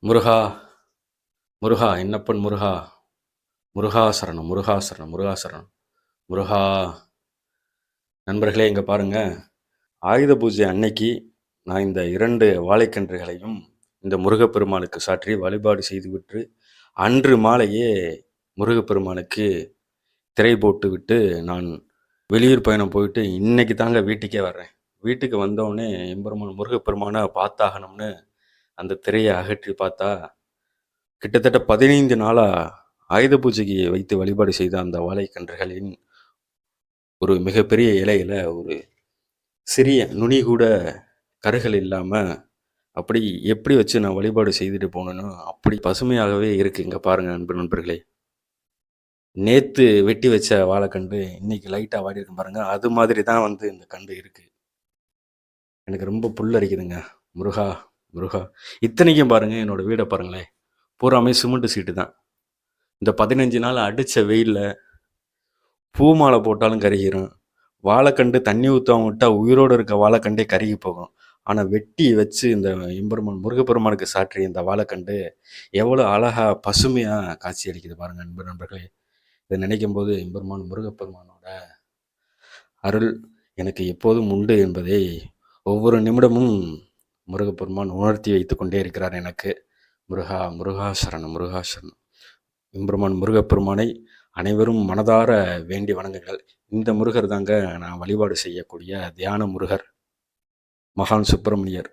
முருகா முருகா என்னப்பன் முருகா முருகாசரணம் முருகாசரணம் முருகாசரணம் முருகா. நண்பர்களே, இங்கே பாருங்க, ஆயுத பூஜை அன்னைக்கு நான் இந்த 2 வாழைக்கன்றுகளையும் இந்த முருகப்பெருமானுக்கு சாற்றி வழிபாடு செய்துவிட்டு அன்று மாலையே முருகப்பெருமானுக்கு திரை போட்டு விட்டு நான் வெளியூர் பயணம் போயிட்டு இன்னைக்கு தாங்க வீட்டுக்கே வர்றேன். வீட்டுக்கு வந்தோடனே எம்பெருமான் முருகப்பெருமானை பார்த்தாகணும்னு அந்த திரையை அகற்றி பார்த்தா, கிட்டத்தட்ட 15 நாளா ஆயுத பூஜைக்கு வைத்து வழிபாடு செய்த அந்த வாழைக்கன்றுகளின் ஒரு மிகப்பெரிய இலையில ஒரு சிறிய நுனி கூட கருகள் இல்லாம அப்படி எப்படி வச்சு நான் வழிபாடு செய்துட்டு போனேனோ அப்படி பசுமையாகவே இருக்கு. இங்க பாருங்க நண்பர்களே, நேத்து வெட்டி வச்ச வாழைக்கண்டு இன்னைக்கு லைட்டா வாடி இருக்கு பாருங்க. அது மாதிரி தான் இந்த கண்டு இருக்கு. எனக்கு ரொம்ப புல்லரிக்குதுங்க. முருகா முருகா. இத்தனைக்கும் பாருங்க, என்னோட வீடை பாருங்களேன், பூராமே சிமெண்ட் சீட்டு தான். இந்த 15 நாள் அடிச்ச வெயில்ல பூ மாலை போட்டாலும் கருகிரும். வாழைக்கண்டு தண்ணி ஊற்றாம விட்டா உயிரோடு இருக்க வாழைக்கண்டே கருகி போகும். ஆனால் வெட்டி வச்சு இந்த எம்பெருமான் முருகப்பெருமானுக்கு சாற்றிய இந்த வாழைக்கண்டு எவ்வளோ அழகா பசுமையாக காட்சி அளிக்குது பாருங்க நண்பர்களே. இதை நினைக்கும் போது எம்பெருமான் முருகப்பெருமானோட அருள் எனக்கு எப்போதும் உண்டு என்பதை ஒவ்வொரு நிமிடமும் முருகப்பெருமான் உணர்த்தி வைத்து கொண்டே இருக்கிறார் எனக்கு. முருகா முருகா சரணம் முருகா சரணம். எம்பெருமான் முருகப்பெருமானை அனைவரும் மனதார வேண்டி வணங்குங்கள். இந்த முருகர் தாங்க நான் வழிபாடு செய்யக்கூடிய தியான முருகர், மகான் சுப்பிரமணியர்.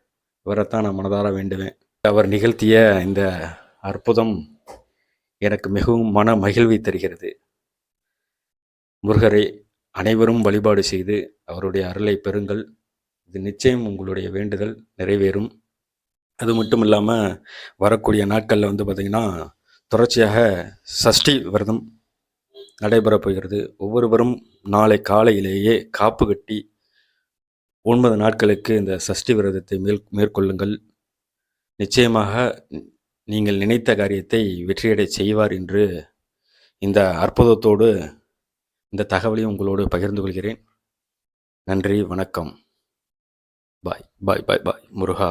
இவரைத்தான் நான் மனதார வேண்டுவேன். அவர் நிகழ்த்திய இந்த அற்புதம் எனக்கு மிகவும் மன மகிழ்வை தருகிறது. முருகரை அனைவரும் வழிபாடு செய்து அவருடைய அருளை பெறுங்கள். இது நிச்சயம் உங்களுடைய வேண்டுதல் நிறைவேறும். அது மட்டும் இல்லாமல் வரக்கூடிய நாட்களில் பார்த்திங்கன்னா தொடர்ச்சியாக சஷ்டி விரதம் நடைபெறப் போகிறது. ஒவ்வொருவரும் நாளை காலையிலேயே காப்பு கட்டி 9 நாட்களுக்கு இந்த சஷ்டி விரதத்தை மேற்கொள்ளுங்கள். நிச்சயமாக நீங்கள் நினைத்த காரியத்தை வெற்றியடை செய்வார் என்று இந்த அற்புதத்தோடு இந்த தகவலையும் உங்களோடு பகிர்ந்து கொள்கிறேன். நன்றி, வணக்கம். பாய் பாய் பாய் பாய். முருகா.